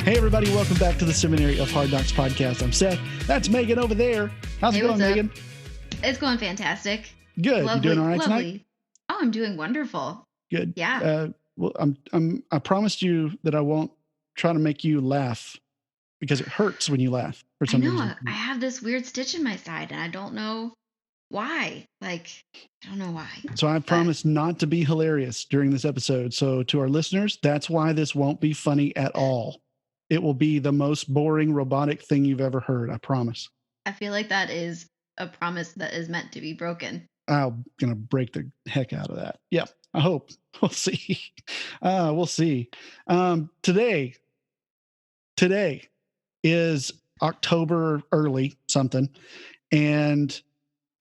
Hey, everybody. Welcome back to the Seminary of Hard Knocks podcast. I'm Seth. That's Megan over there. How's it going, Megan? It's going fantastic. Good. Lovely, you doing all right tonight? Oh, I'm doing wonderful. Good. Yeah. Well, I promised you that I won't try to make you laugh because it hurts when you laugh for some reason. I have this weird stitch in my side and I don't know why. I don't know why. So I promised not to be hilarious during this episode. So to our listeners, that's why this won't be funny at all. It will be the most boring robotic thing you've ever heard. I promise. I feel like that is a promise that is meant to be broken. I'm going to break the heck out of that. Yeah, I hope. We'll see. We'll see. Today is October early something, and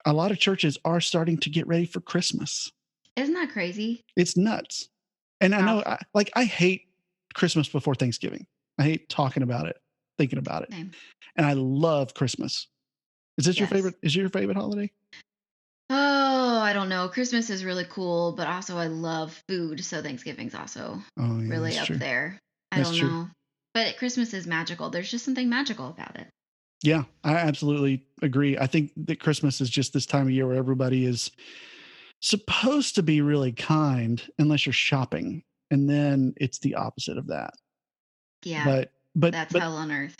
a lot of churches are starting to get ready for Christmas. Isn't that crazy? It's nuts. And I know, I hate Christmas before Thanksgiving. I hate talking about it, thinking about it. Same. And I love Christmas. Is this your favorite? Is it your favorite holiday? Oh, I don't know. Christmas is really cool, but also I love food. So Thanksgiving's also really up there. I don't know. But Christmas is magical. There's just something magical about it. Yeah, I absolutely agree. I think that Christmas is just this time of year where everybody is supposed to be really kind unless you're shopping. And then it's the opposite of that. Yeah. But that's hell on earth.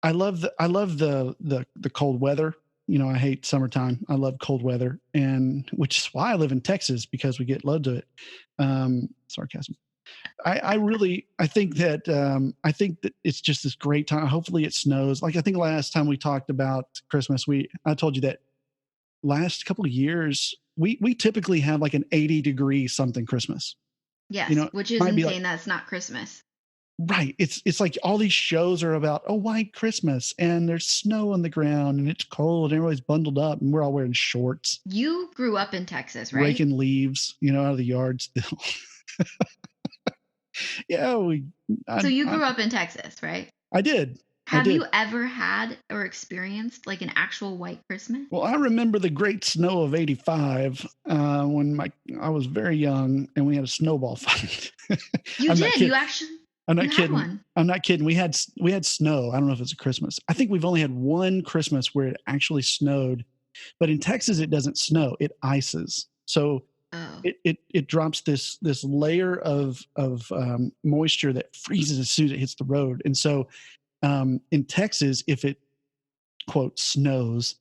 I love the cold weather. You know, I hate summertime. I love cold weather, and which is why I live in Texas, because we get loads of it. Sarcasm. I think that it's just this great time. Hopefully it snows. Like I think last time we talked about Christmas, I told you that last couple of years we typically have like an 80-degree something Christmas. Yes, you know, which is insane. That's not Christmas. Right. It's like all these shows are about, white Christmas, and there's snow on the ground and it's cold and everybody's bundled up and we're all wearing shorts. You grew up in Texas, right? Raking leaves, out of the yard still. Yeah. So you grew up in Texas, right? I did. Have you ever had or experienced like an actual white Christmas? Well, I remember the great snow of '85 when I was very young and we had a snowball fight. You did? You actually... I'm not kidding. I'm not kidding. We had snow. I don't know if it's a Christmas. I think we've only had one Christmas where it actually snowed, but in Texas it doesn't snow. It ices. So it drops this layer of moisture that freezes as soon as it hits the road. And so in Texas, if it quote snows,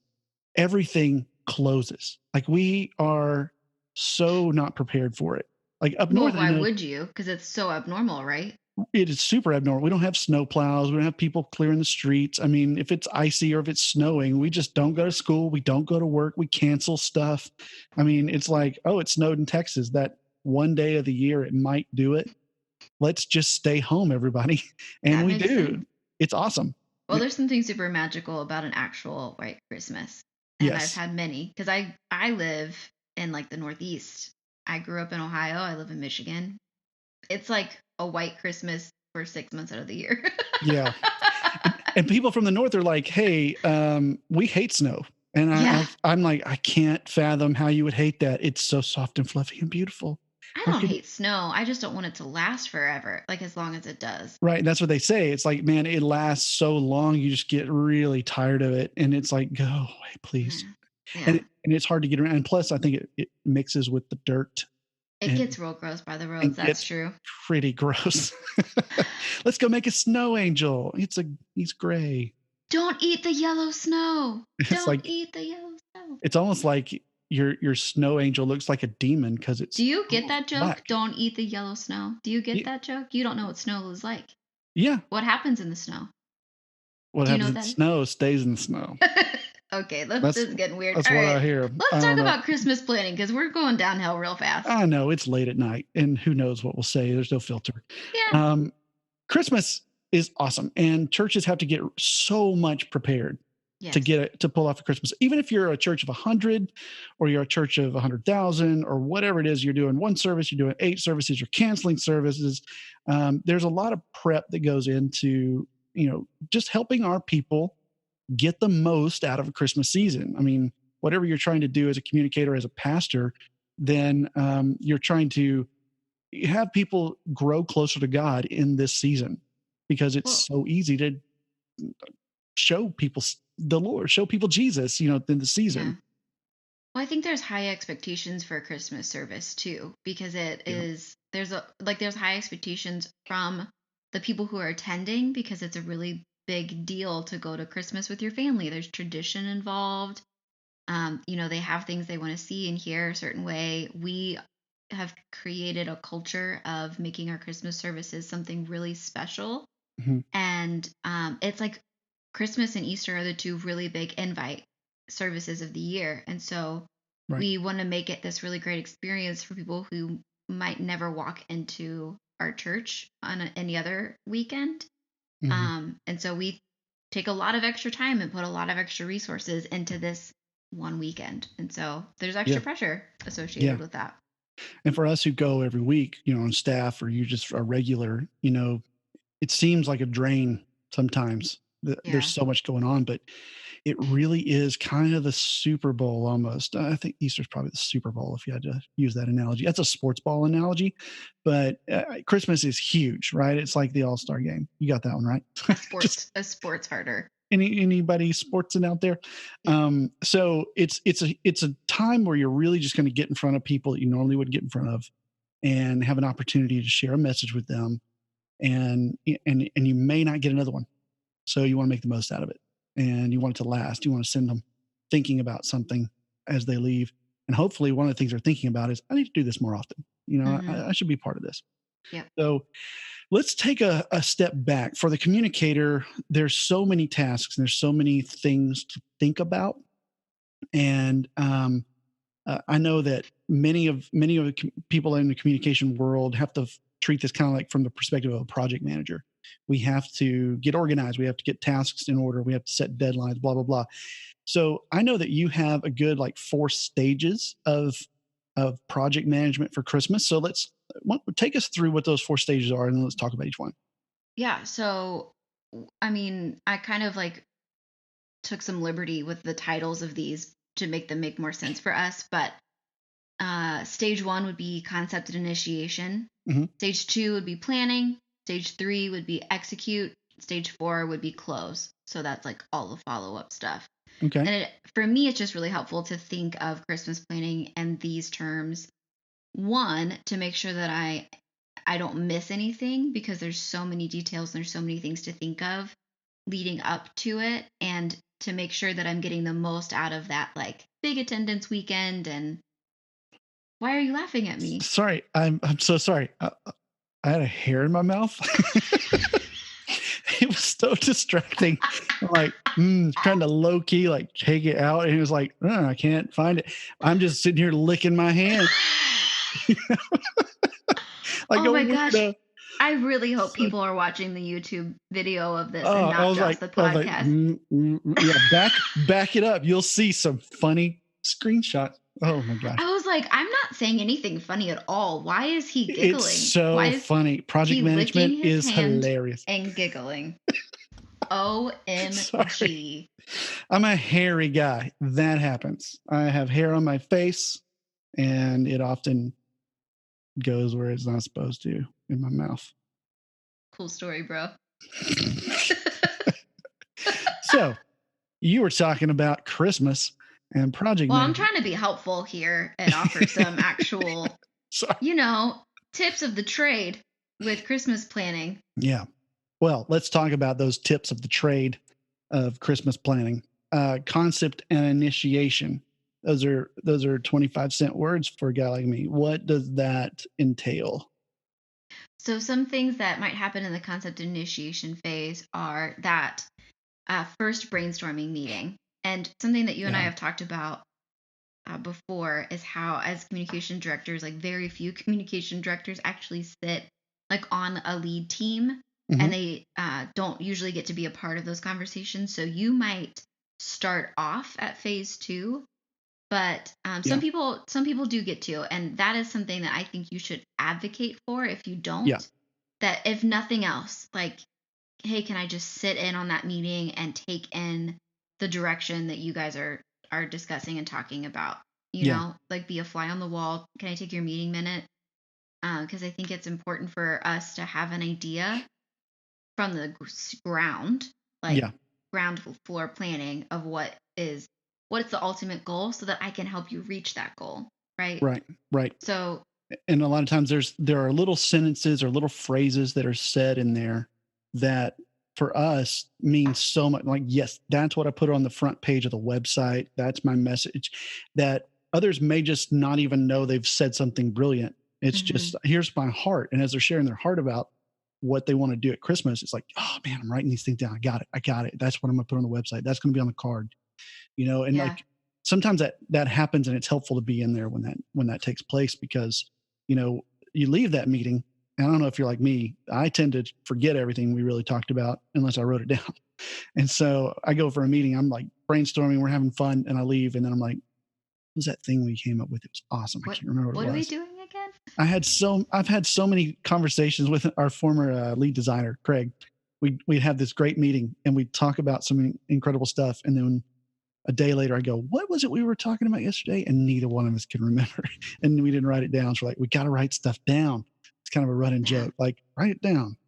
everything closes. Like we are so not prepared for it. Like up north. Why would you? Because it's so abnormal, right? It is super abnormal. We don't have snow plows. We don't have people clearing the streets. I mean, if it's icy or if it's snowing, we just don't go to school. We don't go to work. We cancel stuff. I mean, it's like, it snowed in Texas. That one day of the year it might do it. Let's just stay home, everybody. And we do. Sense. It's awesome. Well, there's something super magical about an actual white Christmas. And yes. I've had many because I live in like the Northeast. I grew up in Ohio. I live in Michigan. It's like a white Christmas for 6 months out of the year. Yeah. And people from the north are like, hey, we hate snow. And I'm like, I can't fathom how you would hate that. It's so soft and fluffy and beautiful. I don't hate snow. I just don't want it to last forever, like as long as it does. Right. That's what they say. It's like, man, it lasts so long. You just get really tired of it. And it's like, go away, please. Yeah. And it's hard to get around. And plus, I think it mixes with the dirt. It gets real gross by the roads. That's true. Pretty gross. Let's go make a snow angel. He's gray. Don't eat the yellow snow. Don't eat the yellow snow. It's almost like your snow angel looks like a demon because it's. Do you get that joke? Black. Don't eat the yellow snow. Do you get that joke? You don't know what snow is like. Yeah. What happens in the snow? What happens in the snow stays in the snow. Okay, this is getting weird. That's what I hear. Let's talk about Christmas planning because we're going downhill real fast. I know it's late at night, and who knows what we'll say. There's no filter. Yeah. Christmas is awesome, and churches have to get so much prepared to pull off a Christmas. Even if you're a church of 100, or you're a church of 100,000, or whatever it is, you're doing one service, you're doing 8 services, you're canceling services. There's a lot of prep that goes into just helping our people get the most out of a Christmas season. I mean, whatever you're trying to do as a communicator, as a pastor, then you're trying to have people grow closer to God in this season, because it's Well, so easy to show people the Lord, show people Jesus, in the yeah. season. Well, I think there's high expectations for a Christmas service too, because Yeah. there's high expectations from the people who are attending because it's a really big deal to go to Christmas with your family. There's tradition involved. They have things they want to see and hear a certain way. We have created a culture of making our Christmas services something really special. Hmm. And it's like Christmas and Easter are the two really big invite services of the year. And so Right. we want to make it this really great experience for people who might never walk into our church on any other weekend. Hmm. And so we take a lot of extra time and put a lot of extra resources into this one weekend. And so there's Yeah. extra pressure associated Yeah. with that. And for us who go every week, on staff, or you just a regular, it seems like a drain sometimes. There's Yeah. so much going on, but it really is kind of the Super Bowl almost. I think Easter's probably the Super Bowl if you had to use that analogy. That's a sports ball analogy, but Christmas is huge, right? It's like the All-Star game. You got that one right. Just A sports harder. anybody sportsing out there. Yeah. So it's a time where you're really just going to get in front of people that you normally wouldn't get in front of, and have an opportunity to share a message with them, and you may not get another one, so you want to make the most out of it, and you want it to last. You want to send them thinking about something as they leave, and hopefully one of the things they're thinking about is, I need to do this more often. Hmm. I should be part of this. Yep. So let's take a step back. For the communicator, there's so many tasks and there's so many things to think about, and I know that many of the people in the communication world have to treat this kind of like from the perspective of a project manager. We have to get organized. We have to get tasks in order. We have to set deadlines. Blah blah blah. So I know that you have a good like 4 stages of project management for Christmas. So take us through what those 4 stages are, and then let's talk about each one. Yeah. So, I mean, I kind of like took some liberty with the titles of these to make them make more sense for us. But stage one would be concept and initiation. Hmm. Stage two would be planning. Stage three would be execute. Stage four would be close. So that's like all the follow up stuff. Okay. And for me, it's just really helpful to think of Christmas planning and these terms. One, to make sure that I don't miss anything because there's so many details and there's so many things to think of leading up to it, and to make sure that I'm getting the most out of that like big attendance weekend. And why are you laughing at me? Sorry, I'm so sorry. I had a hair in my mouth. It was so distracting. Like, trying to low key like take it out, and he was like, I can't find it. I'm just sitting here licking my hand like Oh a my gosh. weirdo. I really hope So, people are watching the YouTube video of this and I not was just like, the I was like, podcast. yeah, back it up. You'll see some funny screenshots. Oh my gosh, I was like, I'm not saying anything funny at all. Why is he it's giggling? Why so is funny. Project he licking management his is hand hilarious. and giggling? Sorry, OMG. I'm a hairy guy. That happens. I have hair on my face, and it often goes where it's not supposed to, in my mouth. Cool story, bro. So you were talking about Christmas and project Well, I'm management. trying to be helpful here and offer some actual, Sorry. you know, tips of the trade with Christmas planning. Yeah. Well, let's talk about those tips of the trade of Christmas planning. Concept and initiation. Those are 25-cent words for a guy like me. What does that entail? So, some things that might happen in the concept initiation phase are that first brainstorming meeting. And something that you and I Yeah. have talked about before is how, as communication directors, like very few communication directors actually sit like on a lead team, Hmm. and they don't usually get to be a part of those conversations. So, you might start off at phase two, but Yeah. some people do get to, and that is something that I think you should advocate for if you Yeah. don't. That if nothing else, like, hey, can I just sit in on that meeting and take in the direction that you guys are discussing and talking about? Yeah. Like be a fly on the wall. Can I take your meeting minute? Because I think it's important for us to have an idea from the ground, like Yeah. ground floor planning of what's the ultimate goal so that I can help you reach that goal, right? Right. Right. So, And a lot of times there are little sentences or little phrases that are said in there that for us mean so much. Like, yes, that's what I put on the front page of the website. That's my message, that others may just not even know they've said something brilliant. It's mhm, just, here's my heart. And as they're sharing their heart about what they want to do at Christmas, it's like, oh man, I'm writing these things down. I got it. I got it. That's what I'm going to put on the website. That's going to be on the card, and yeah, like sometimes that happens, and it's helpful to be in there when that takes place, because you know you leave that meeting, and I don't know if you're like me, I tend to forget everything we really talked about unless I wrote it down. And so I go for a meeting, I'm like brainstorming, we're having fun, and I leave, and then I'm like, what was that thing we came up with? It was awesome. I what can't remember what what it are we was. doing again? I've had so many conversations with our former lead designer, Craig. We'd have this great meeting, and we'd talk about some incredible stuff, and then a day later, I go, what was it we were talking about yesterday? And neither one of us can remember. And we didn't write it down. So we're like, we got to write stuff down. It's kind of a running Yeah, joke, like write it down.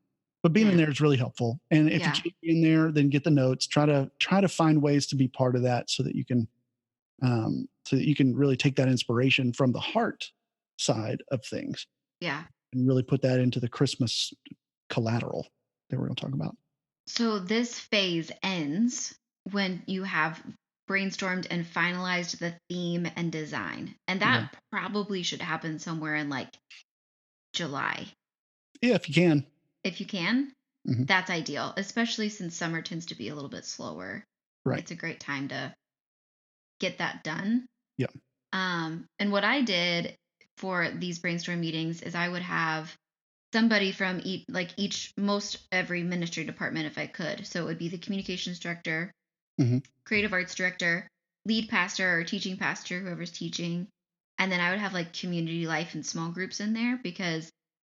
But being in yeah, there is really helpful. And if you yeah. can't be in there, then get the notes. Try to find ways to be part of that so that you can really take that inspiration from the heart side of things Yeah. and really put that into the Christmas collateral that we're going to talk about. So this phase ends when you have brainstormed and finalized the theme and design. And Yeah. that probably should happen somewhere in like July. Yeah, if you can. If you can, Hmm. that's ideal, especially since summer tends to be a little bit slower. Right. It's a great time to get that done. Yeah. And what I did for these brainstorm meetings is I would have somebody from each most every ministry department if I could. So it would be the communications director, Hmm. creative arts director, lead pastor or teaching pastor, whoever's teaching. And then I would have like community life and small groups in there because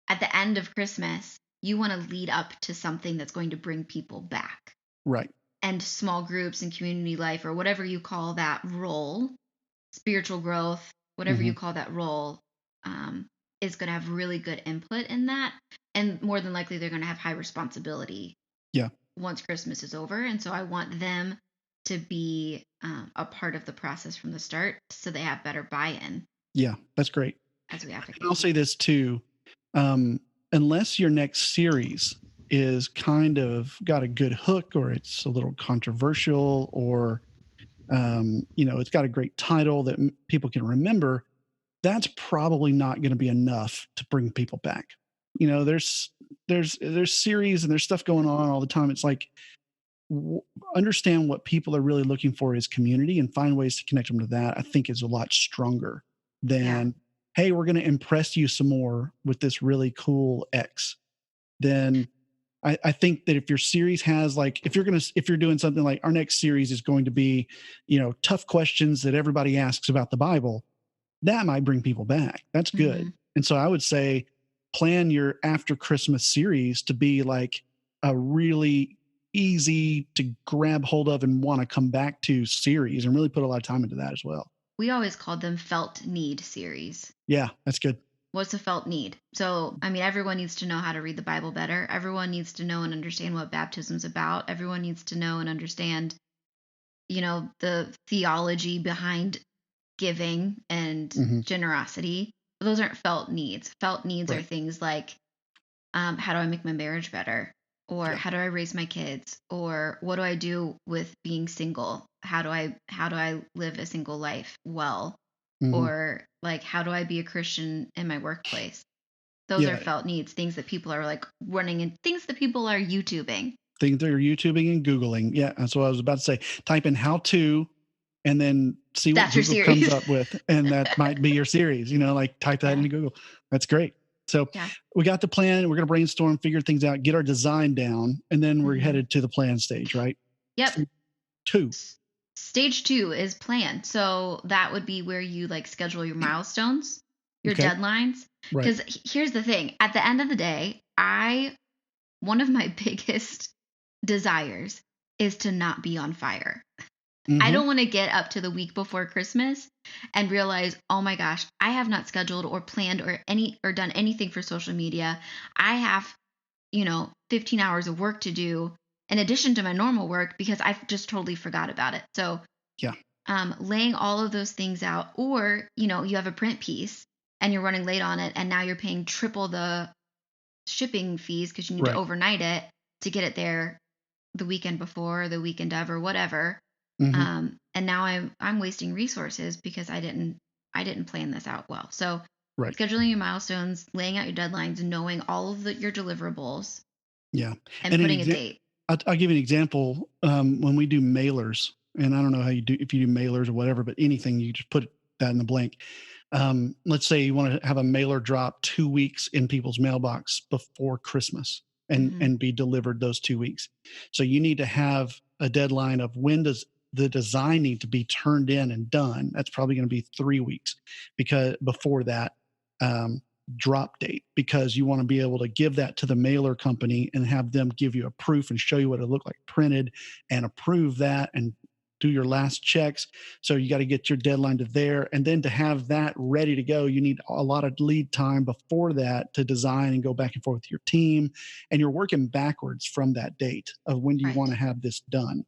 at the end of Christmas, you want to lead up to something that's going to bring people back. Right. And small groups and community life, or whatever you call that role, spiritual growth, whatever Hmm. you call that role, um, is going to have really good input in that. And more than likely, they're going to have high responsibility Yeah. once Christmas is over. And so I want them to be a part of the process from the start so they have better buy in Yeah. That's great. as we And I'll advocate. say this too. Um, unless your next series is kind of got a good hook, or it's a little controversial, or it's got a great title that people can remember, that's probably not going to be enough to bring people back. There's series and there's stuff going on all the time. It's like, understand what people are really looking for is community, and find ways to connect them to that. I think is a lot stronger Yeah. than, hey, we're going to impress you some more with this really cool X. Then I think that if your series has, like, if you're doing something like our next series is going to be, tough questions that everybody asks about the Bible, that might bring people back. That's good. Hmm. And so I would say plan your after Christmas series to be like a really easy to grab hold of and want to come back to series, and really put a lot of time into that as well. We always called them felt need series. Yeah, that's good. What's a felt need? So, I mean, everyone needs to know how to read the Bible better. Everyone needs to know and understand what baptism's about. Everyone needs to know and understand, the theology behind giving and Hmm. generosity. Those aren't felt needs. Felt needs are Right. things like, how do I make my marriage better? Or Yeah. how do I raise my kids? Or what do I do with being single? How do I live a single life well? Hmm. Or like how do I be a Christian in my workplace? Those are Yeah. felt needs, things that people are like running and things that people are YouTubing. Things they're YouTubing and Googling. Yeah. That's what I was about to say. Type in how to, and then see what That's your Google comes series. up with. And that might be your series, like type that Yeah. into Google. That's great. So Yeah. we got the plan. We're going to brainstorm, figure things out, get our design down, and then we're Hmm. headed to the plan stage, right? Yep. Stage two. Stage 2 is plan. So that would be where you like schedule your milestones, your Okay. deadlines. Right. Because here's the thing, at the end of the day, one of my biggest desires is to not be on fire. I Mm-hmm. don't want to get up to the week before Christmas and realize, oh my gosh, I have not scheduled or planned or done anything for social media. I have 15 hours of work to do in addition to my normal work because I just totally forgot about it. So, Yeah. laying all of those things out, or, you have a print piece and you're running late on it and now you're paying triple the shipping fees because you need to Right. overnight it to get it there the weekend before, the weekend of, or whatever. Mhm. And now I'm wasting resources because I didn't plan this out well. So Right. scheduling your milestones, laying out your deadlines, knowing all of your deliverables, Yeah. and And putting a date. I'll give you an example. When we do mailers, and I don't know how you do if you do mailers or whatever, but anything, you just put that in the blank. Let's say you want to have a mailer drop 2 weeks in people's mailbox before Christmas Hmm. and be delivered those 2 weeks. So you need to have a deadline of when does the design need to be turned in and done. That's probably going to be 3 weeks because before that, um, drop date, because you want to be able to give that to the mailer company and have them give you a proof and show you what it looked like printed and approve that and do your last checks. So you got to get your deadline to there. And then to have that ready to go, you need a lot of lead time before that to design and go back and forth with your team. And you're working backwards from that date of when do you want Right. to have this done.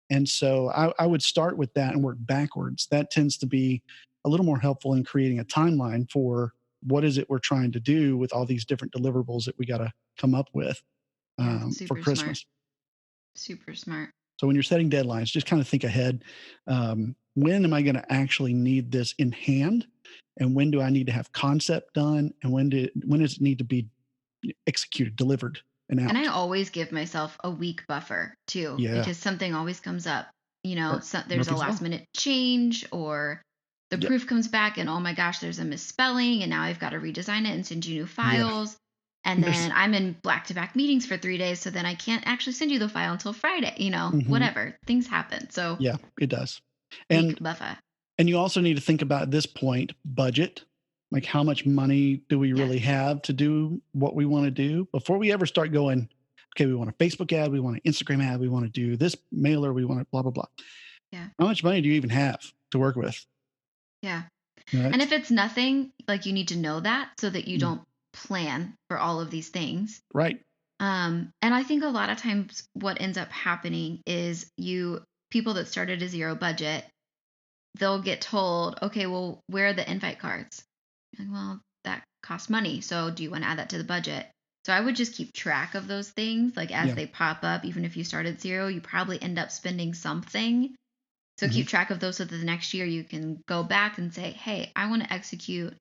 And so I would start with that and work backwards. That tends to be a little more helpful in creating a timeline for what is it we're trying to do with all these different deliverables that we got to come up with Yeah. for Super smart. Christmas. Super smart. So when you're setting deadlines, just kind of think ahead. When am I going to actually need this in hand? And when do I need to have concept done? And when does it need to be executed, delivered, and And I out? always give myself a week buffer too, Yeah. because something always comes up. There's a Murphy's last Law. minute change, or the Yep. proof comes back and oh my gosh, there's a misspelling and now I've got to redesign it and send you new Yeah. files. And There's then I'm in back to back meetings for 3 days. So then I can't actually send you the file until Friday, mhm. whatever. Things happen. So Yeah, it does. week And buffer. And you also need to think about at this point budget. Like, how much money do we really Yes. have to do what we want to do before we ever start going, okay, we want a Facebook ad, we want an Instagram ad, we want to do this mailer, we want to blah, blah, blah. Yeah. How much money do you even have to work with? Yeah. And That's if it's nothing, like, you need to know that so that you mm, don't plan for all of these things. right. And I think a lot of times what ends up happening is people that started a zero budget, they'll get told, okay, well, where are the invite cards? Like, well, that costs money. So do you want to add that to the budget? So I would just keep track of those things. Like as Yeah. they pop up, even if you start at zero, you probably end up spending something. So Hmm. keep track of those so that the next year you can go back and say, hey, I want to execute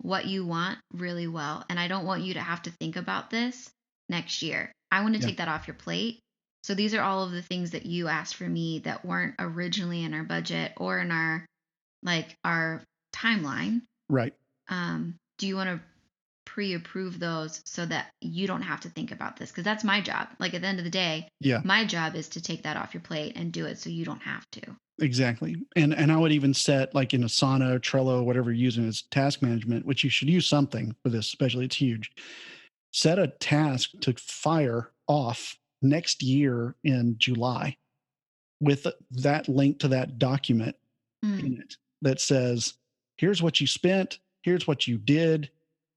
what you want really well. And I don't want you to have to think about this next year. I want to Yeah. take that off your plate. So these are all of the things that you asked for me that weren't originally in our budget or in our timeline. Right. Do you want to pre-approve those so that you don't have to think about this? Because that's my job. Like at the end of the day, Yeah. my job is to take that off your plate and do it so you don't have to. Exactly. And I would even set, like, in Asana, Trello, whatever you're using as task management, which you should use something for this, especially it's huge. Set a task to fire off next year in July with that link to that document Mm, in it that says, here's what you spent, here's what you did,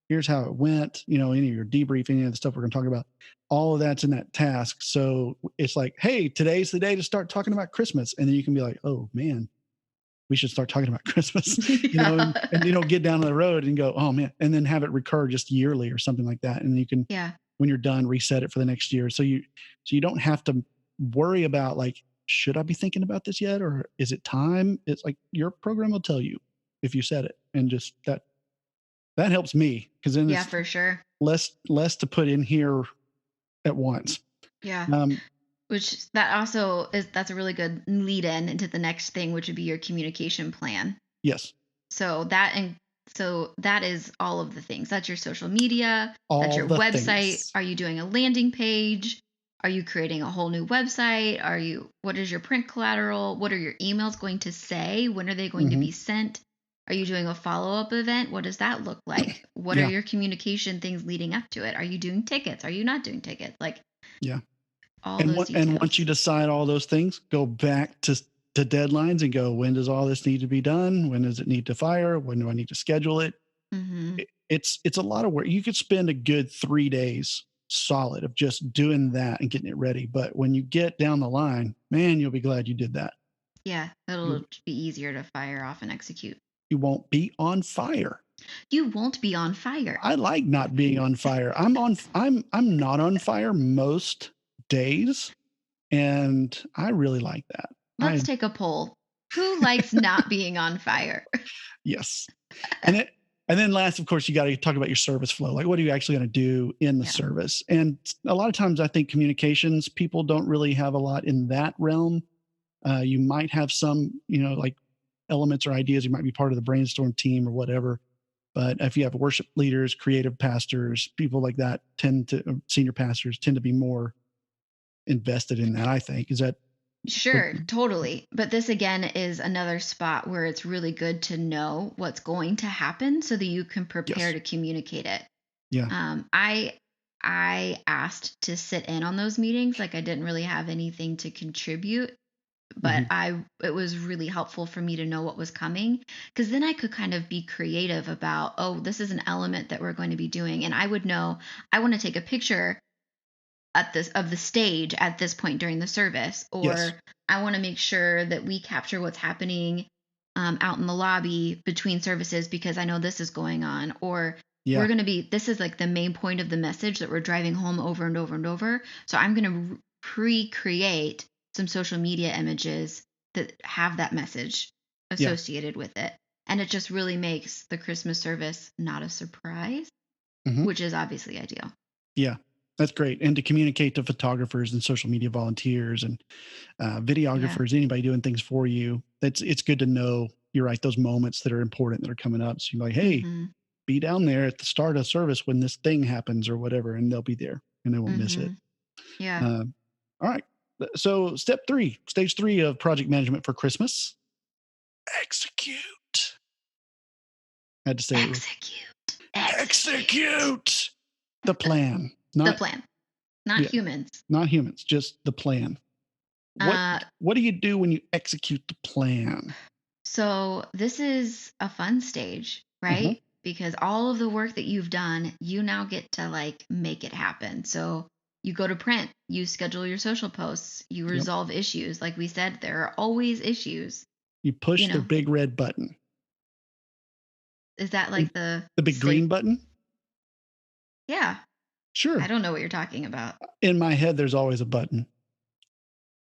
here's how it went, any of your debrief, any of the stuff we're going to talk about. All of that's in that task. So it's like, hey, today's the day to start talking about Christmas. And then you can be like, oh man, we should start talking about Christmas, and get down the road and go, oh man, and then have it recur just yearly or something like that. And you can, yeah. when you're done, reset it for the next year. So you don't have to worry about, like, should I be thinking about this yet? Or is it time? It's like your program will tell you if you set it, and just that helps me because then Yeah, it's for sure. less to put in here at once. Yeah. Um, Which that's a really good lead in into the next thing, which would be your communication plan. yes, So that is all of the things. That's your social media, that's all your the website. things. Are you doing a landing page? Are you creating a whole new website? What is your print collateral? What are your emails going to say? When are they going to Hmm. be sent? Are you doing a follow-up event? What does that look like? What are Yeah, your communication things leading up to it? Are you doing tickets? Are you not doing tickets? Like yeah. all And those once you details. decide all those things, go back to deadlines and go, when does all this need to be done? When does it need to fire? When do I need to schedule it? Mhm. It's a lot of work. You could spend a good 3 days solid of just doing that and getting it ready. But when you get down the line, man, you'll be glad you did that. Yeah, it'll be easier to fire off and execute. You won't be on fire. You won't be on fire. I like not being on fire. I'm not on fire most days, and I really like that. Let's take a poll. Who likes not being on fire? Yes. And then last, of course, you got to talk about your service flow. Like, what are you actually going to do in the service? And a lot of times I think communications, people don't really have a lot in that realm. You might have some, like elements or ideas. You might be part of the brainstorm team or whatever. But if you have worship leaders, creative pastors, people like that senior pastors tend to be more invested in that, I think. Is that? Sure, totally. But this again is another spot where it's really good to know what's going to happen so that you can prepare to communicate it. Yeah. I asked to sit in on those meetings. Like I didn't really have anything to contribute, but it was really helpful for me to know what was coming, because then I could kind of be creative about, oh, this is an element that we're going to be doing, and I would know I want to take a picture of the stage at this point during the service, or I want to make sure that we capture what's happening out in the lobby between services because I know this is going on, or we're going to be, this is like the main point of the message that we're driving home over and over and over. So I'm going to pre-create some social media images that have that message associated with it. And it just really makes the Christmas service not a surprise, which is obviously ideal. Yeah. That's great. And to communicate to photographers and social media volunteers and videographers, anybody doing things for you, it's good to know, you're right, those moments that are important that are coming up. So you're like, hey, be down there at the start of service when this thing happens or whatever, and they'll be there and they won't miss it. Yeah. All right. So stage 3 of project management for Christmas, execute. I had to say execute the plan. The plan. Not humans. Not humans, just the plan. What do you do when you execute the plan? So this is a fun stage, right? Because all of the work that you've done, you now get to like make it happen. So you go to print, you schedule your social posts, you resolve issues. Like we said, there are always issues. You push the big red button. Is that like the big green button? Yeah. Sure. I don't know what you're talking about. In my head, there's always a button.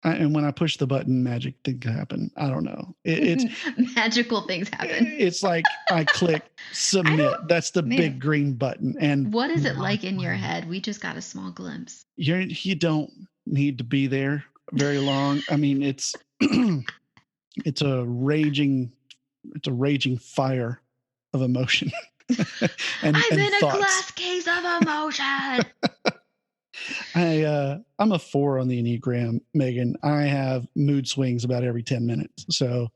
And when I push the button, magic things happen. I don't know. It's magical things happen. It's like I click submit. That's the big green button. And what is it like in your head? We just got a small glimpse. You don't need to be there very long. I mean, it's it's a raging fire of emotion. I'm in a glass case of emotion. I'm a 4 on the Enneagram, Megan. I have mood swings about every 10 minutes. So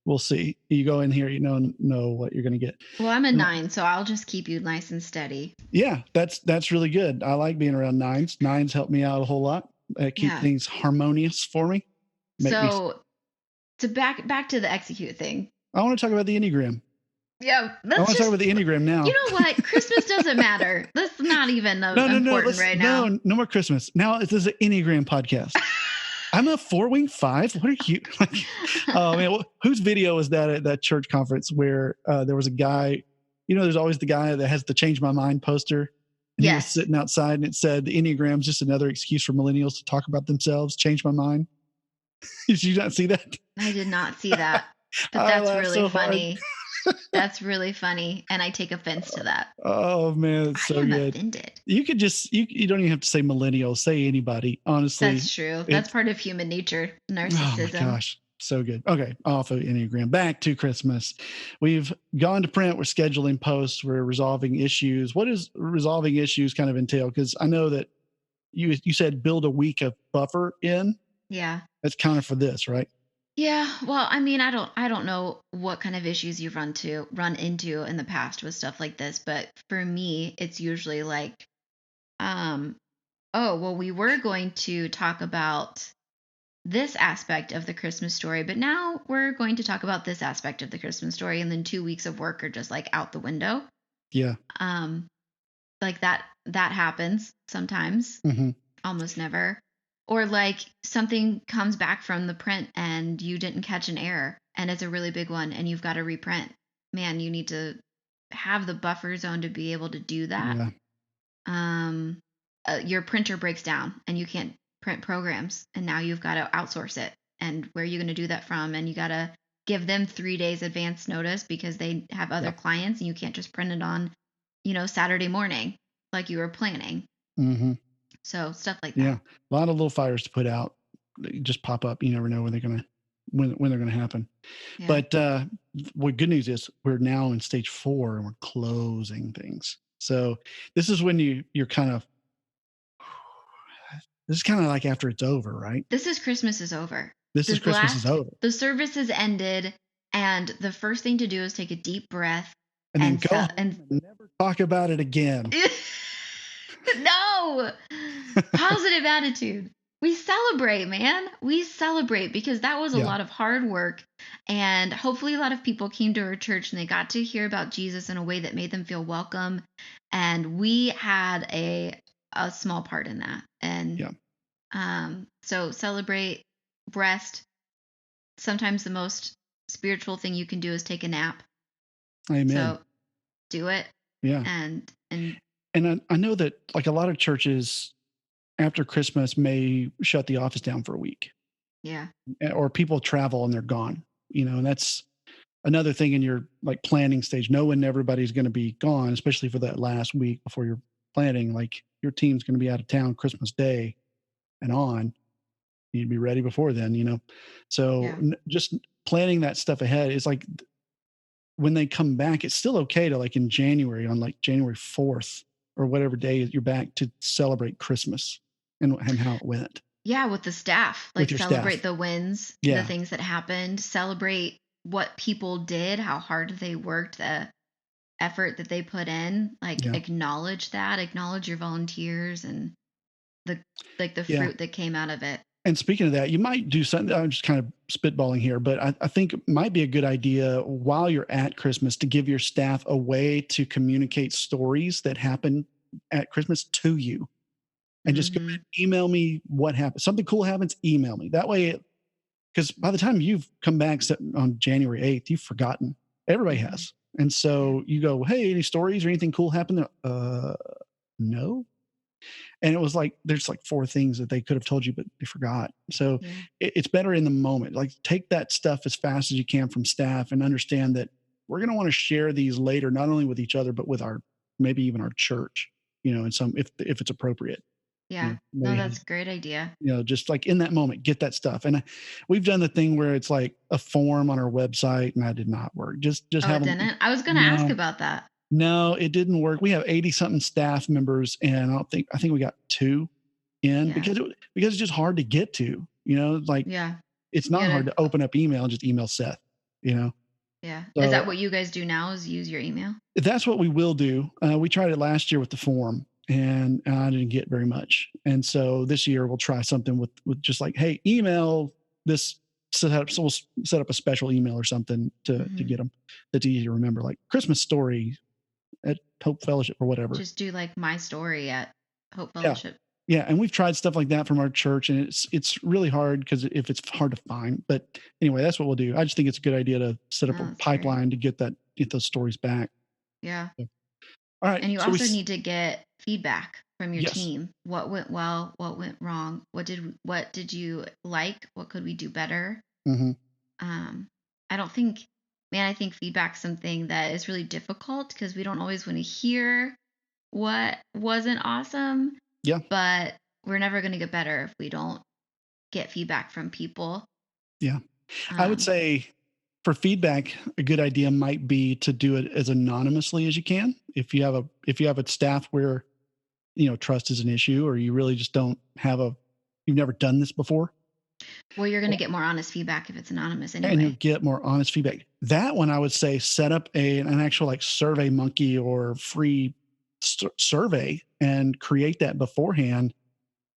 we'll see. You go in here, you know what you're going to get. Well, I'm a 9, so I'll just keep you nice and steady. Yeah, that's really good. I like being around 9s. 9s help me out a whole lot. Keep things harmonious for me. So back to the execute thing. I want to talk about the Enneagram. Yeah, I want to talk about the Enneagram now. You know what? Christmas doesn't matter. That's not even important right now. No more Christmas. Now this is an Enneagram podcast. I'm a 4-wing 5. What are you? Oh man, whose video was that at that church conference where there was a guy? There's always the guy that has the "Change My Mind" poster. And he was sitting outside, and it said, "The Enneagram's just another excuse for millennials to talk about themselves. Change my mind." Did you not see that? I did not see that, but that's really funny. That's really funny, and I take offense to that. Oh man, it's so good. Offended. You could just you don't even have to say millennial. Say anybody. Honestly, that's true. That's part of human nature. Narcissism. Oh my gosh, so good. Okay, off of Enneagram, back to Christmas. We've gone to print. We're scheduling posts. We're resolving issues. What does resolving issues kind of entail? Because I know that you said build a week of buffer in. Yeah, that's kind of for this, right? Yeah, well, I mean, I don't know what kind of issues you've run into in the past with stuff like this, but for me, it's usually like, oh, well, we were going to talk about this aspect of the Christmas story, but now we're going to talk about this aspect of the Christmas story, and then 2 weeks of work are just like out the window. Yeah. Like that that happens sometimes, Mm-hmm. almost never. Or like something comes back from the print and you didn't catch an error and it's a really big one and you've got to reprint. Man, you need to have the buffer zone to be able to do that. Yeah. Um, your printer breaks down and you can't print programs, and now you've got to outsource it. And where are you going to do that from? And you got to give them 3 days advance notice because they have other Yeah. clients, and you can't just print it on, Saturday morning like you were planning. Mm-hmm. So stuff like that. Yeah. A lot of little fires to put out. They just pop up. You never know when they're gonna when they're gonna happen. Yeah. But what good news is we're now in stage 4 and we're closing things. So this is when you're kind of this is kind of like after it's over, right? This is Christmas is over. This is The Christmas is last over. the service has ended, and the first thing to do is take a deep breath And then and go se- home and and never talk about it again. no. Positive attitude. We celebrate, man. We celebrate because that was a Yeah. lot of hard work, and hopefully a lot of people came to our church and they got to hear about Jesus in a way that made them feel welcome, and we had a small part in that. And Yeah. so celebrate, rest. Sometimes the most spiritual thing you can do is take a nap. Amen. So do it. Yeah. And And I know that like a lot of churches after Christmas may shut the office down for a week, yeah. or people travel and they're gone, and that's another thing in your like planning stage, knowing everybody's going to be gone, especially for that last week before you're planning, like your team's going to be out of town Christmas Day and on. You need to be ready before then. So Yeah. just planning that stuff ahead is like when they come back, it's still okay to like in January, on like January 4th or whatever day you're back, to celebrate Christmas and how it went Yeah, with the staff, with like your celebrate staff. the wins, the Yeah. things that happened, celebrate what people did, how hard they worked, the effort that they put in, like Yeah. acknowledge that, acknowledge your volunteers and the the Yeah. fruit that came out of it. And speaking of that, you might do something. I'm just kind of spitballing here, but I think it might be a good idea while you're at Christmas to give your staff a way to communicate stories that happen at Christmas to you, and just go ahead Mhm. and email me what happened. Something cool happens, email me. That way, because by the time you've come back on January 8th, you've forgotten. Everybody Mhm. has. And Yeah. so you go, hey, any stories or anything cool happened? No. And it was like there's like 4 things that they could have told you, but they forgot. So Yeah. it's better in the moment. Like take that stuff as fast as you can from staff and understand that we're going to want to share these later, not only with each other, but with our maybe even our church, and some if it's appropriate. Yeah. No, Maybe have, that's a great idea. just like in that moment, get that stuff. And we've done the thing where it's like a form on our website, and that did not work. Just Oh, have it them. didn't? I was going to ask No, about that. no, it didn't work. We have 80 something staff members, and I think we got 2 in Yeah. because it's just hard to get to, like Yeah. it's You not got hard to to open up email and just email Seth, you know. Yeah. Is that So what you guys do now, is use your email? that's what we will do. We tried it last year with the form, and I didn't get very much. And so this year we'll try something with just like, hey, email this. So we'll set up a special email or something to Mhm. get them. That's easy to remember, like Christmas story at Hope Fellowship or whatever. Just do like my story at Hope Yeah. Fellowship. Yeah, and we've tried stuff like that from our church, and it's really hard because if it's hard to find. But anyway, that's what we'll do. I just think it's a good idea to set up Oh, a that's great. pipeline to get those stories back. Yeah. So, all right, And you so also need to get feedback from your yes, team. What went well? What went wrong? What did you like? What could we do better? hmm Um, I don't think, man, I think feedback's something that is really difficult because we don't always want to hear what wasn't awesome, yeah, but we're never going to get better if we don't get feedback from people. yeah. I would Um, say for feedback, a good idea might be to do it as anonymously as you can. If you have a staff where trust is an issue, or you really just don't have you've never done this before, well, you're going to get more honest feedback if it's anonymous and you'll anyway. get more honest feedback. That one, I would say, set up an actual like Survey Monkey or free survey and create that beforehand.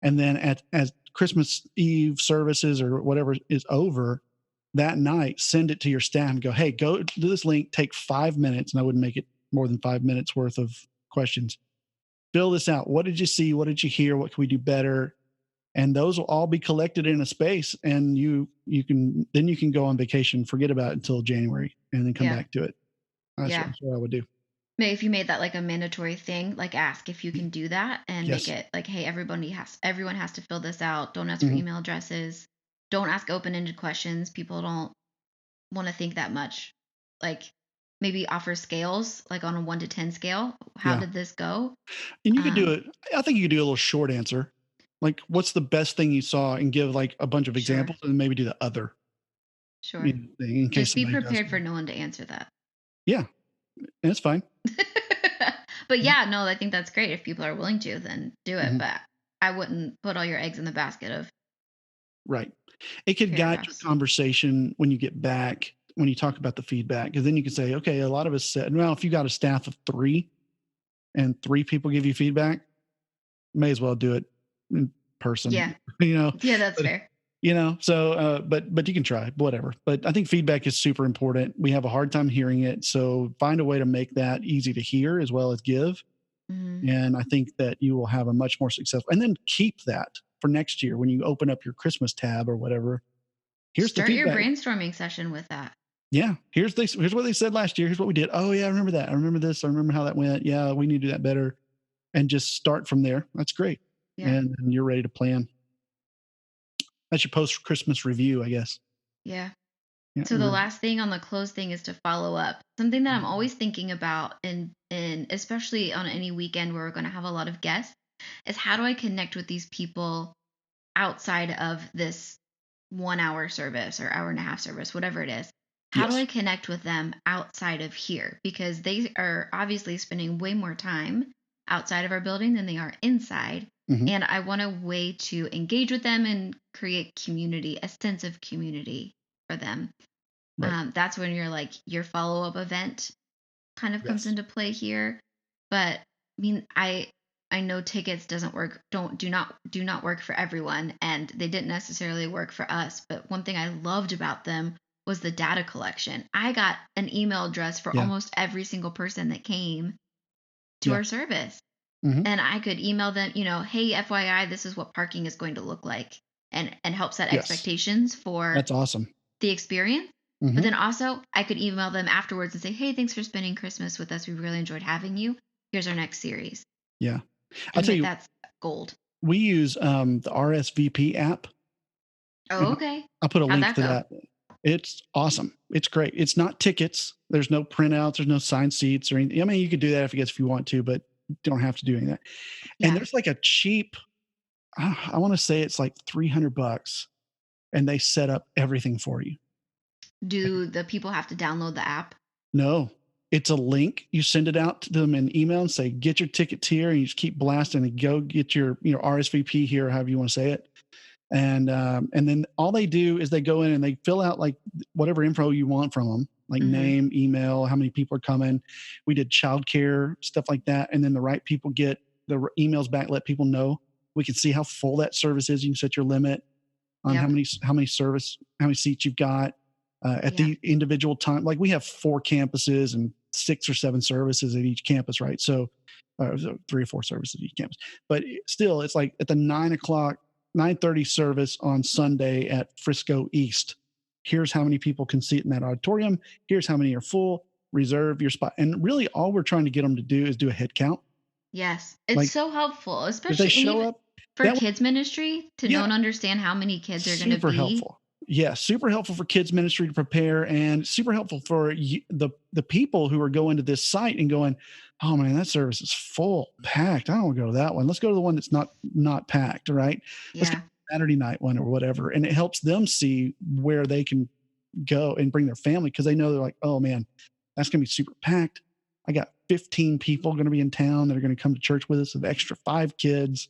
And then as Christmas Eve services or whatever is over that night, send it to your staff and go, hey, go to this link, take 5 minutes. And I wouldn't make it more than 5 minutes worth of questions. fill this out. What did you see? What did you hear? What can we do better? And those will all be collected in a space, and you can go on vacation, forget about it until January, and then come Yeah. back to it. That's Yeah. what I would do. Maybe if you made that like a mandatory thing, like ask if you can do that and make Yes. it like, hey, everyone has to fill this out. Don't ask for Hmm. email addresses. Don't ask open-ended questions. People don't want to think that much. Like maybe offer scales, like on a 1 to 10 scale. How Yeah. did this go? And you could do Um, it. I think you could do a little short answer. Like, what's the best thing you saw, and give like a bunch of sure, examples, and maybe do the other, sure. thing in case Just be somebody does prepared for one. no one to answer that. Yeah, that's fine. But yeah, no, I think that's great. If people are willing to, then do it. Mhm. But I wouldn't put all your eggs in the basket of Right. It could guide your paragraphs. conversation when you get back, when you talk about the feedback, because then you can say, okay, a lot of us said, well, if you got a staff of 3 and 3 people give you feedback, may as well do it in person, Yeah. you know. Yeah, that's But fair. so but you can try, whatever. But I think feedback is super important. We have a hard time hearing it, so find a way to make that easy to hear as well as give. Mhm. And I think that you will have a much more successful, and then keep that for next year when you open up your Christmas tab or whatever. Here's the Start your feedback. brainstorming session with that. Yeah, here's what they said last year. Here's what we did. Oh yeah, I remember that. I remember this. I remember how that went. Yeah, we need to do that better, and just start from there. That's great. Yeah. And you're ready to plan. That's your post Christmas review, I guess. Yeah. Yeah, So the last thing on the close thing is to follow up. Something that I'm Mhm. always thinking about and especially on any weekend where we're going to have a lot of guests is how do I connect with these people outside of this 1 hour service or hour and a half service, whatever it is. How do I Yes. connect with them outside of here? Because they are obviously spending way more time outside of our building than they are inside. Hmm. And I want a way to engage with them and create community, a sense of community for them. Right. That's when your follow up event kind of comes Yes. into play here. But I mean, I know tickets doesn't work don't do not work for everyone, and they didn't necessarily work for us. But one thing I loved about them was the data collection. I got an email address for Yeah. almost every single person that came to Yeah. our service. Hmm. And I could email them, hey, FYI, this is what parking is going to look like, and help set Yes. expectations for That's awesome. the experience. But Hmm. then also, I could email them afterwards and say, hey, thanks for spending Christmas with us. We really enjoyed having you. Here's our next series. Yeah. I'll And tell that you, that's gold. we use the RSVP app. Oh, And okay. I'll put a How'd link that to go? that. It's awesome. It's great. It's not tickets. There's no printouts. There's no signed seats or anything. I mean, you could do that if you want to, but you don't have to do any of that. And Yeah. there's like a cheap, I want to say it's like $300, and they set up everything for you. Do the people have to download the app? No, it's a link. You send it out to them in email and say, get your tickets here. And you just keep blasting and go get your, RSVP here, or however you want to say it. And then all they do is they go in and they fill out like whatever info you want from them, like Mm-hmm. name, email, how many people are coming. We did childcare stuff like that, and then the right people get the emails back, let people know. We can see how full that service is. You can set your limit on Yep. how many seats you've got at Yep. the individual time. Like we have 4 campuses and 6 or 7 services at each campus, right? So 3 or 4 services at each campus. But still, it's like at the 9:00, 9:30 service on Sunday at Frisco East. Here's how many people can seat in that auditorium. Here's how many are full. Reserve your spot. And really, all we're trying to get them to do is do a head count. Yes. It's Like so helpful, if they especially and show even up, for that kids ministry to know yeah, and understand how many kids are going to super be. helpful. Yeah, super helpful for kids ministry to prepare, and super helpful for the people who are going to this site and going, oh man, that service is full, packed. I don't want to go to that one. Let's go to the one that's not packed. Right? Let's go to Yeah. the Saturday night one or whatever, and it helps them see where they can go and bring their family, because they know they're like, oh man, that's going to be super packed. I got 15 people going to be in town that are going to come to church with us, an extra 5 kids.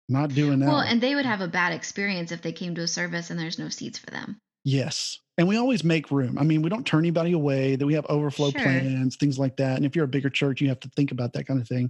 Not doing Well, that one. and they would have a bad experience if they came to a service and there's no seats for them. Yes. And we always make room. I mean, we don't turn anybody away, that we have overflow Sure. plans, things like that. And if you're a bigger church, you have to think about that kind of thing.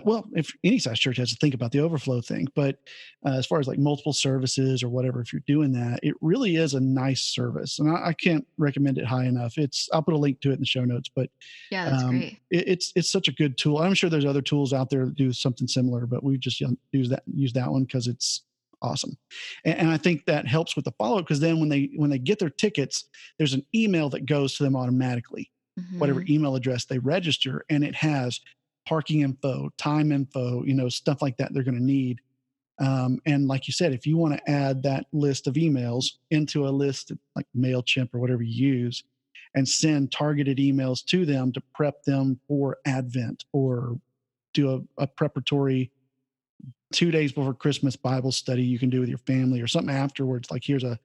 Well, if any size church has to think about the overflow thing, but as far as like multiple services or whatever, if you're doing that, it really is a nice service, and I can't recommend it high enough. I'll put a link to it in the show notes, but Yeah, that's great. it's such a good tool. I'm sure there's other tools out there that do something similar, but we just use that one because it's awesome. And I think that helps with the follow up, because then when they get their tickets, there's an email that goes to them automatically, whatever Mhm. email address they register, and it has parking info, time info, stuff like that they're going to need. And like you said, if you want to add that list of emails into a list like MailChimp or whatever you use, and send targeted emails to them to prep them for Advent, or do a preparatory 2 days before Christmas Bible study you can do with your family, or something afterwards, like here's a High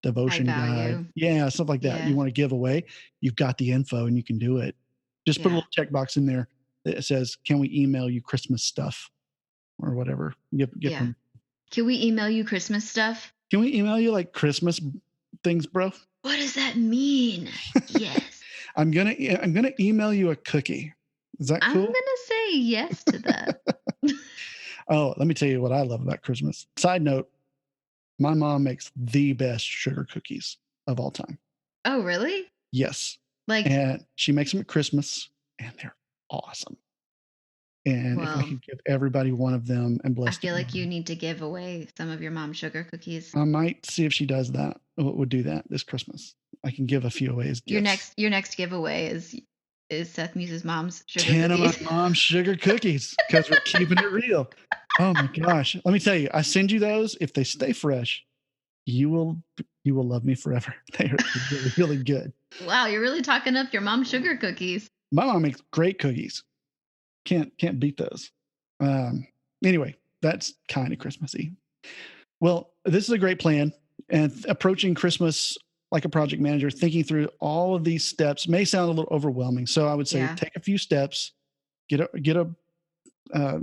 devotion guide. value. Yeah, stuff like that. Yeah. You want to give away, you've got the info and you can do it. Just put a Yeah. little checkbox in there that says, "Can we email you Christmas stuff?" or whatever. Give Yeah. them. Can we email you Christmas stuff? Can we email you like Christmas things, bro? What does that mean? Yes. I'm gonna email you a cookie. Is that I'm cool? gonna say yes to that. Oh, let me tell you what I love about Christmas. Side note, my mom makes the best sugar cookies of all time. Oh, really? Yes. Like, And she makes them at Christmas, and they're awesome. And if I well, could give everybody one of them and I bless feel them, like you need to give away some of your mom's sugar cookies. I might see if she does that. Would do that this Christmas. I can give a few away as gifts. Your next giveaway is Seth Muse's mom's sugar 10 of my cookies. mom's sugar cookies, because we're keeping it real. Oh my gosh. Let me tell you, I send you those. If they stay fresh, you will you will love me forever. They're really, really good. Wow, you're really talking up your mom's sugar cookies. My mom makes great cookies. Can't beat those. Um, anyway, that's kind of Christmassy. Well, this is a great plan. And approaching Christmas like a project manager, thinking through all of these steps may sound a little overwhelming. So I would say Yeah. take a few steps, get a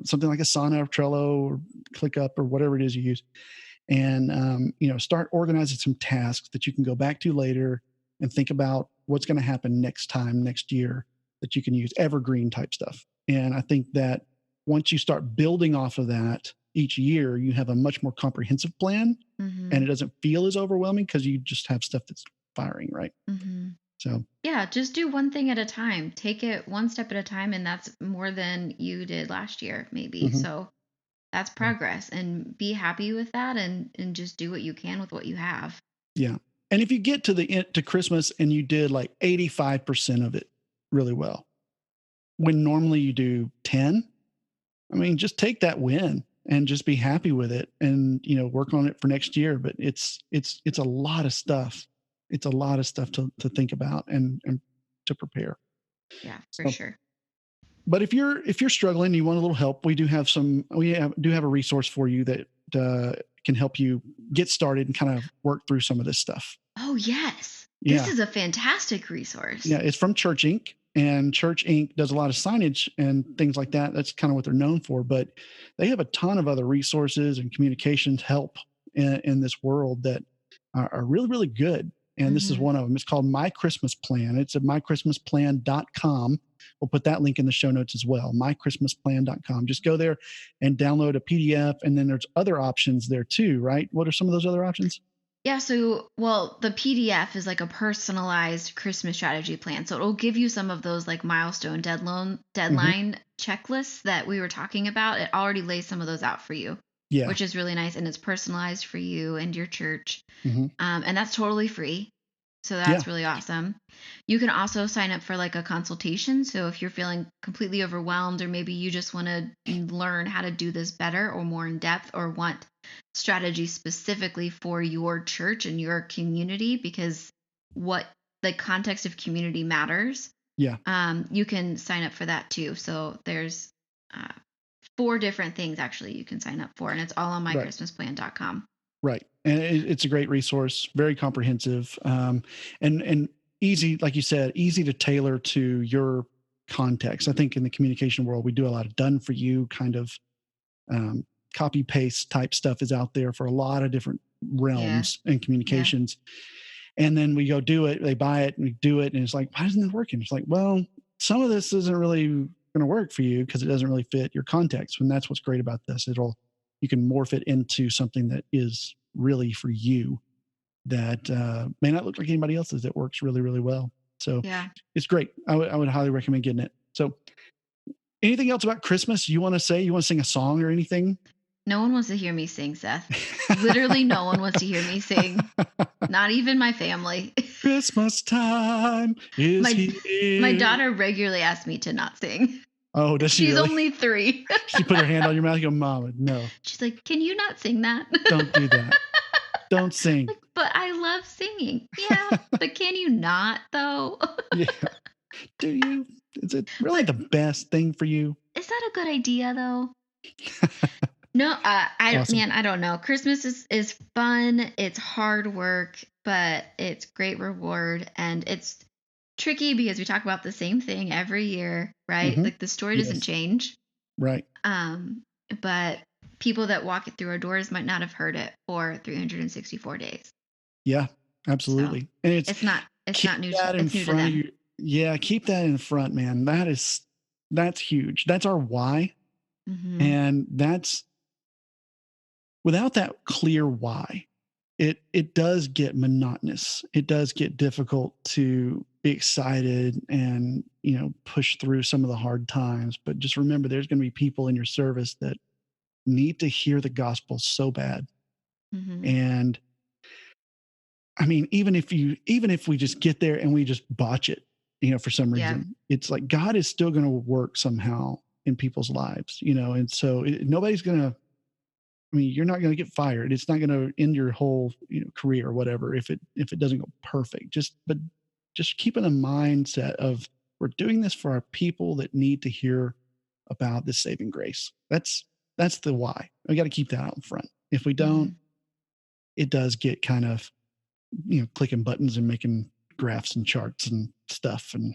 something like Asana or Trello or ClickUp or whatever it is you use, and start organizing some tasks that you can go back to later and think about what's going to happen next year, that you can use evergreen type stuff. And I think that once you start building off of that each year, you have a much more comprehensive plan, and Mhm. it doesn't feel as overwhelming because you just have stuff that's firing, right? Mhm. So Yeah, just do one thing at a time. Take it one step at a time, and that's more than you did last year, maybe. mhm, So that's progress, and be happy with that, and just do what you can with what you have. yeah. And if you get to the end to Christmas and you did like 85% of it really well, when normally you do 10, I mean, just take that win and just be happy with it, and, work on it for next year. But it's a lot of stuff. It's a lot of stuff to think about and to prepare. Yeah, for So, sure. but if you're struggling, you want a little help, do have a resource for you that can help you get started and kind of work through some of this stuff. Oh, yes. This Yeah. is a fantastic resource. Yeah, it's from Church Inc. And Church Inc. does a lot of signage and things like that. That's kind of what they're known for. But they have a ton of other resources and communications help in this world that are really, really good. And this is Mhm. one of them. It's called My Christmas Plan. It's at mychristmasplan.com. We'll put that link in the show notes as well. Mychristmasplan.com. Just go there and download a PDF. And then there's other options there too, right? What are some of those other options? Yeah, so well, the PDF is like a personalized Christmas strategy plan. So it'll give you some of those like milestone Hmm. deadline checklists that we were talking about. It already lays some of those out for you, Yeah. which is really nice, and it's personalized for you and your church. Hmm. And that's totally free. So Yeah. that's really awesome. You can also sign up for like a consultation. So if you're feeling completely overwhelmed, or maybe you just want to learn how to do this better or more in depth, or want strategy specifically for your church and your community, because what the context of community matters, Yeah. you can sign up for that too. So there's uh, four different things actually you can sign up for, and it's all on Right. mychristmasplan.com. Right, and it's a great resource, very comprehensive, and easy, like you said, easy to tailor to your context. I think in the communication world, we do a lot of done for you kind of um, copy paste type stuff is out there for a lot of different Yeah. realms and Yeah. communications. And then we go do it. They buy it and we do it. And it's like, why isn't it working? It's like, well, some of this isn't really going to work for you because it doesn't really fit your context. And that's what's great about this. You can morph it into something that is really for you that may not look like anybody else's. That works really, really well. So it's great. I would highly recommend getting it. So anything else about Christmas you want to say? You want to sing a song or anything? No one wants to hear me sing, Seth. Literally no one wants to hear me sing. Not even my family. Christmas time is here. My daughter regularly asks me to not sing. Oh, does she? She's really? only 3. She put her hand on your mouth. You go, Mama, no. She's like, can you not sing that? Don't do that. Don't sing. Like, but I love singing. Yeah, but can you not though? Yeah. Do you? Is it really the best thing for you? Is that a good idea though? No, Awesome. Man, I don't know. Christmas is fun. It's hard work, but it's great reward, and it's tricky because we talk about the same thing every year, right? Mm-hmm. Like the story doesn't change, right? But people that walk it through our doors might not have heard it for 364 days. Yeah, absolutely. So, and it's not new. It's new to them. them. Yeah, keep that in front, man. That's huge. That's our why, and that's. Without that clear why, it does get monotonous. It does get difficult to be excited and, push through some of the hard times. But just remember, there's going to be people in your service that need to hear the gospel so bad. And I mean, even if we just get there and we just botch it, for some reason, it's like God is still going to work somehow in people's lives, and so nobody's going to. I mean, you're not going to get fired. It's not going to end your whole career or whatever if it doesn't go perfect. Just keep in a mindset of we're doing this for our people that need to hear about this saving grace. That's the why. We got to keep that out in front. If we don't, it does get kind of clicking buttons and making graphs and charts and stuff, and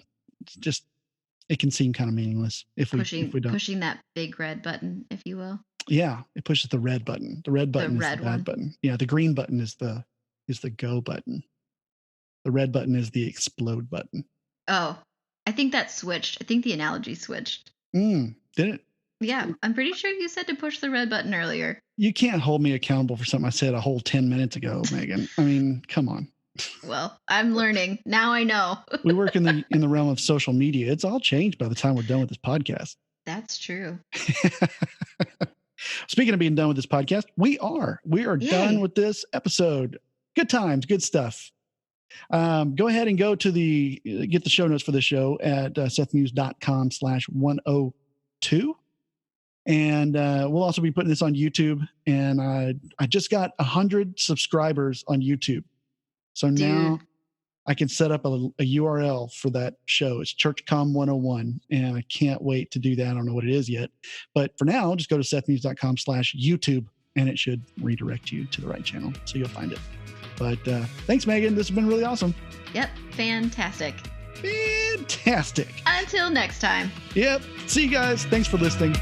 it can seem kind of meaningless if we don't pushing that big red button, if you will. Yeah, it pushes the red button. The red button is the bad button. Yeah, the green button is the go button. The red button is the explode button. Oh, I think that switched. I think the analogy switched. Did it? Yeah, I'm pretty sure you said to push the red button earlier. You can't hold me accountable for something I said a whole 10 minutes ago, Megan. I mean, come on. Well, I'm learning. Now I know. We work in the realm of social media. It's all changed by the time we're done with this podcast. That's true. Speaking of being done with this podcast, we are done with this episode. Good times, good stuff. Go ahead and get the show notes for the show at sethmuse.com/102. And we'll also be putting this on YouTube. And I just got 100 subscribers on YouTube. So now I can set up a URL for that show. It's ChurchCom101, and I can't wait to do that. I don't know what it is yet. But for now, just go to sethmuse.com/YouTube, and it should redirect you to the right channel. So you'll find it. But thanks, Megan. This has been really awesome. Yep. Fantastic. Fantastic. Until next time. Yep. See you guys. Thanks for listening.